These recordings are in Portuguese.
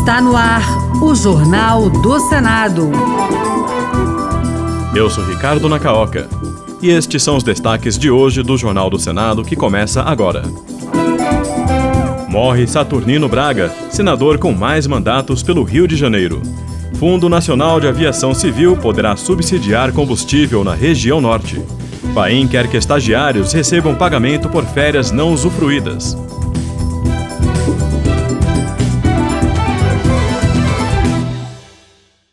Está no ar o Jornal do Senado. Eu sou Ricardo Nacaoca e estes são os destaques de hoje do Jornal do Senado que começa agora. Morre Saturnino Braga, senador com mais mandatos pelo Rio de Janeiro. Fundo Nacional de Aviação Civil poderá subsidiar combustível na região norte. Paim quer que estagiários recebam pagamento por férias não usufruídas.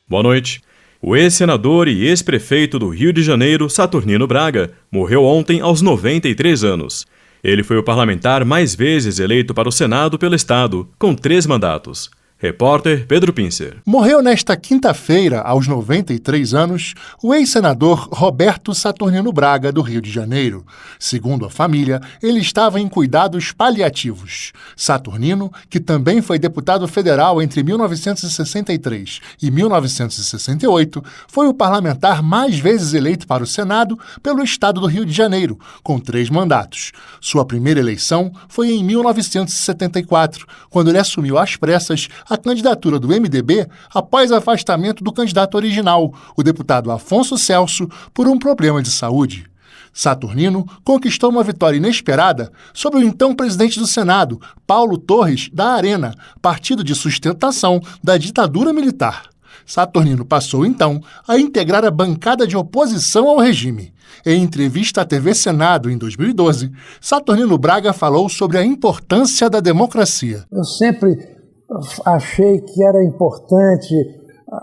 Boa noite. O ex-senador e ex-prefeito do Rio de Janeiro, Saturnino Braga, morreu ontem aos 93 anos. Ele foi o parlamentar mais vezes eleito para o Senado pelo Estado, com 3 mandatos. Repórter Pedro Pincer. Morreu nesta quinta-feira, aos 93 anos, o ex-senador Roberto Saturnino Braga, do Rio de Janeiro. Segundo a família, ele estava em cuidados paliativos. Saturnino, que também foi deputado federal entre 1963 e 1968, foi o parlamentar mais vezes eleito para o Senado pelo Estado do Rio de Janeiro, com 3 mandatos. Sua primeira eleição foi em 1974, quando ele assumiu às pressas a candidatura do MDB após afastamento do candidato original, o deputado Afonso Celso, por um problema de saúde. Saturnino conquistou uma vitória inesperada sobre o então presidente do Senado, Paulo Torres da Arena, partido de sustentação da ditadura militar. Saturnino passou, então, a integrar a bancada de oposição ao regime. Em entrevista à TV Senado, em 2012, Saturnino Braga falou sobre a importância da democracia. Eu sempre achei que era importante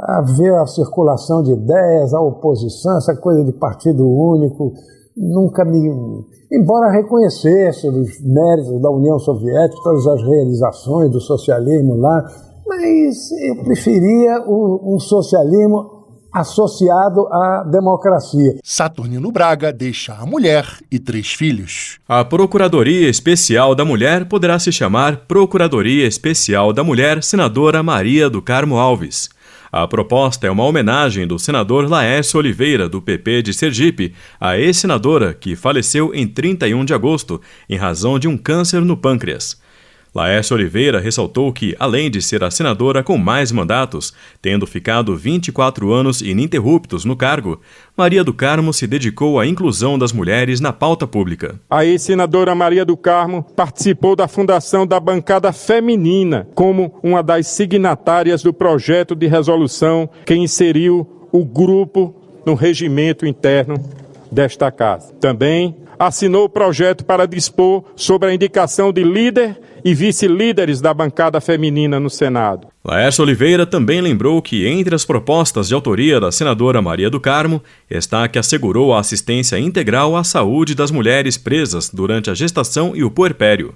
haver a circulação de ideias, a oposição, essa coisa de partido único. Nunca me... Embora reconhecesse os méritos da União Soviética, todas as realizações do socialismo lá, mas eu preferia um socialismo associado à democracia. Saturnino Braga deixa a mulher e 3 filhos. A Procuradoria Especial da Mulher poderá se chamar Procuradoria Especial da Mulher Senadora Maria do Carmo Alves. A proposta é uma homenagem do senador Laércio Oliveira, do PP de Sergipe, à ex-senadora que faleceu em 31 de agosto em razão de um câncer no pâncreas. Laércio Oliveira ressaltou que, além de ser a senadora com mais mandatos, tendo ficado 24 anos ininterruptos no cargo, Maria do Carmo se dedicou à inclusão das mulheres na pauta pública. A ex-senadora Maria do Carmo participou da fundação da bancada feminina como uma das signatárias do projeto de resolução que inseriu o grupo no regimento interno desta casa. Também assinou o projeto para dispor sobre a indicação de líder e vice-líderes da bancada feminina no Senado. Laércio Oliveira também lembrou que entre as propostas de autoria da senadora Maria do Carmo está a que assegurou a assistência integral à saúde das mulheres presas durante a gestação e o puerpério.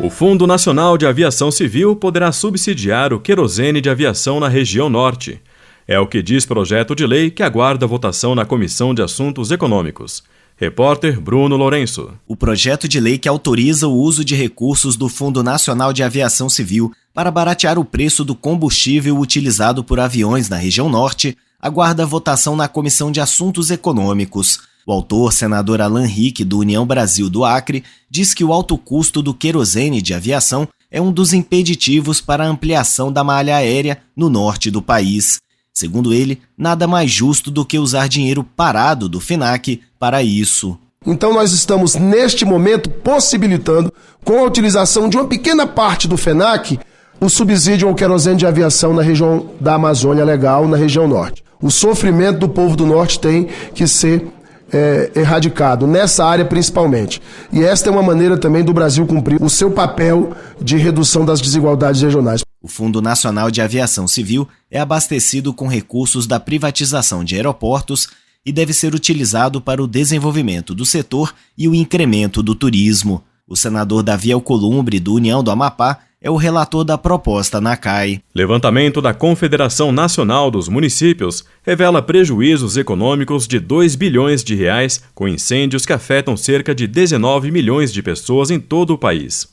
O Fundo Nacional de Aviação Civil poderá subsidiar o querosene de aviação na região norte. É o que diz projeto de lei que aguarda votação na Comissão de Assuntos Econômicos. Repórter Bruno Lourenço. O projeto de lei que autoriza o uso de recursos do Fundo Nacional de Aviação Civil para baratear o preço do combustível utilizado por aviões na região norte aguarda votação na Comissão de Assuntos Econômicos. O autor, senador Alan Rick, do União Brasil do Acre, diz que o alto custo do querosene de aviação é um dos impeditivos para a ampliação da malha aérea no norte do país. Segundo ele, nada mais justo do que usar dinheiro parado do FENAC para isso. Então nós estamos, neste momento, possibilitando, com a utilização de uma pequena parte do FENAC, o subsídio ao querosene de aviação na região da Amazônia Legal, na região norte. O sofrimento do povo do norte tem que ser erradicado, nessa área principalmente. E esta é uma maneira também do Brasil cumprir o seu papel de redução das desigualdades regionais. O Fundo Nacional de Aviação Civil é abastecido com recursos da privatização de aeroportos e deve ser utilizado para o desenvolvimento do setor e o incremento do turismo. O senador Davi Alcolumbre, do União do Amapá, é o relator da proposta na CAI. Levantamento da Confederação Nacional dos Municípios revela prejuízos econômicos de 2 bilhões de reais com incêndios que afetam cerca de 19 milhões de pessoas em todo o país.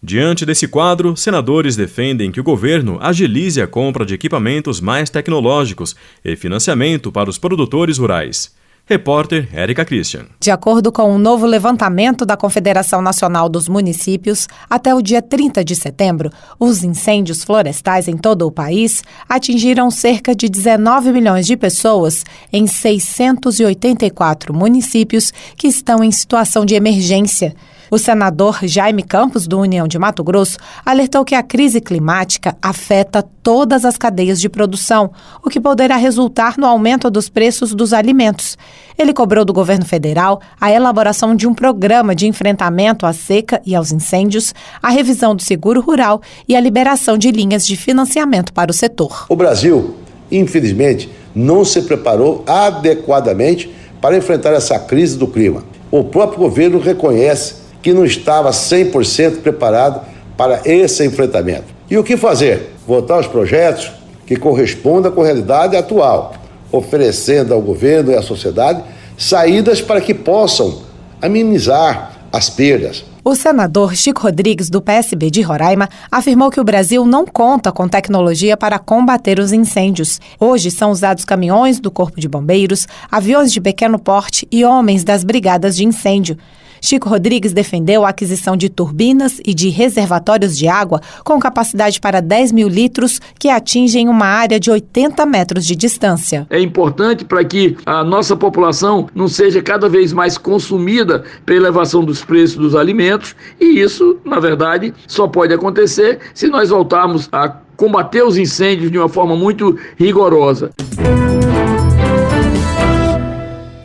Diante desse quadro, senadores defendem que o governo agilize a compra de equipamentos mais tecnológicos e financiamento para os produtores rurais. Repórter Érica Christian. De acordo com um novo levantamento da Confederação Nacional dos Municípios, até o dia 30 de setembro, os incêndios florestais em todo o país atingiram cerca de 19 milhões de pessoas em 684 municípios que estão em situação de emergência. O senador Jaime Campos, do União de Mato Grosso, alertou que a crise climática afeta todas as cadeias de produção, o que poderá resultar no aumento dos preços dos alimentos. Ele cobrou do governo federal a elaboração de um programa de enfrentamento à seca e aos incêndios, a revisão do seguro rural e a liberação de linhas de financiamento para o setor. O Brasil, infelizmente, não se preparou adequadamente para enfrentar essa crise do clima. O próprio governo reconhece que não estava 100% preparado para esse enfrentamento. E o que fazer? Votar os projetos que correspondam com a realidade atual, oferecendo ao governo e à sociedade saídas para que possam amenizar as perdas. O senador Chico Rodrigues, do PSB de Roraima, afirmou que o Brasil não conta com tecnologia para combater os incêndios. Hoje são usados caminhões do Corpo de Bombeiros, aviões de pequeno porte e homens das brigadas de incêndio. Chico Rodrigues defendeu a aquisição de turbinas e de reservatórios de água com capacidade para 10 mil litros que atingem uma área de 80 metros de distância. É importante para que a nossa população não seja cada vez mais consumida pela elevação dos preços dos alimentos, e isso, na verdade, só pode acontecer se nós voltarmos a combater os incêndios de uma forma muito rigorosa.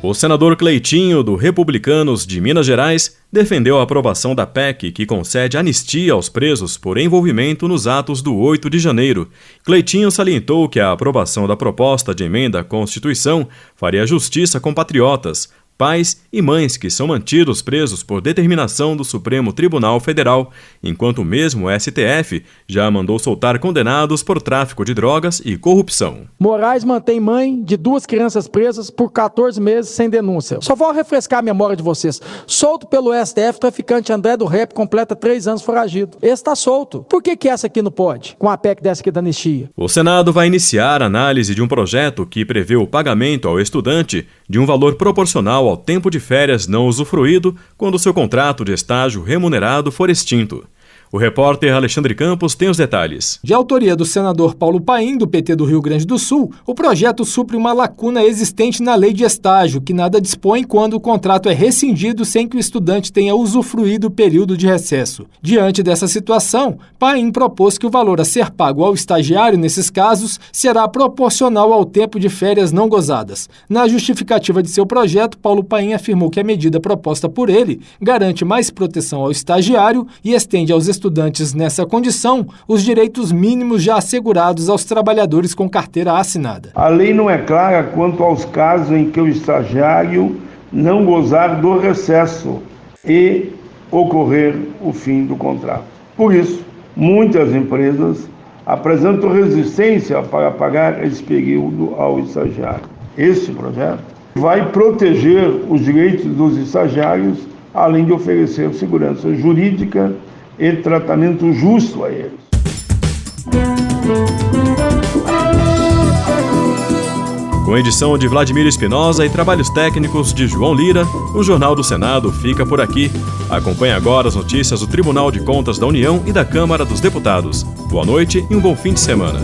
O senador Cleitinho, do Republicanos de Minas Gerais, defendeu a aprovação da PEC que concede anistia aos presos por envolvimento nos atos do 8 de janeiro. Cleitinho salientou que a aprovação da proposta de emenda à Constituição faria justiça com patriotas, pais e mães que são mantidos presos por determinação do Supremo Tribunal Federal, enquanto o mesmo STF já mandou soltar condenados por tráfico de drogas e corrupção. Moraes mantém mãe de 2 crianças presas por 14 meses sem denúncia. Só vou refrescar a memória de vocês. Solto pelo STF, traficante André do Rep completa 3 anos foragido. Esse está solto. Por que essa aqui não pode? Com a PEC dessa aqui da anistia. O Senado vai iniciar a análise de um projeto que prevê o pagamento ao estudante de um valor proporcional ao tempo de férias não usufruído quando seu contrato de estágio remunerado for extinto. O repórter Alexandre Campos tem os detalhes. De autoria do senador Paulo Paim, do PT do Rio Grande do Sul, o projeto supre uma lacuna existente na lei de estágio, que nada dispõe quando o contrato é rescindido sem que o estudante tenha usufruído o período de recesso. Diante dessa situação, Paim propôs que o valor a ser pago ao estagiário nesses casos será proporcional ao tempo de férias não gozadas. Na justificativa de seu projeto, Paulo Paim afirmou que a medida proposta por ele garante mais proteção ao estagiário e estende aos estudantes nessa condição os direitos mínimos já assegurados aos trabalhadores com carteira assinada. A lei não é clara quanto aos casos em que o estagiário não gozar do recesso e ocorrer o fim do contrato. Por isso, muitas empresas apresentam resistência para pagar esse período ao estagiário. Este projeto vai proteger os direitos dos estagiários, além de oferecer segurança jurídica e tratamento justo a eles. Com edição de Vladimir Espinosa e trabalhos técnicos de João Lira, o Jornal do Senado fica por aqui. Acompanhe agora as notícias do Tribunal de Contas da União e da Câmara dos Deputados. Boa noite e um bom fim de semana.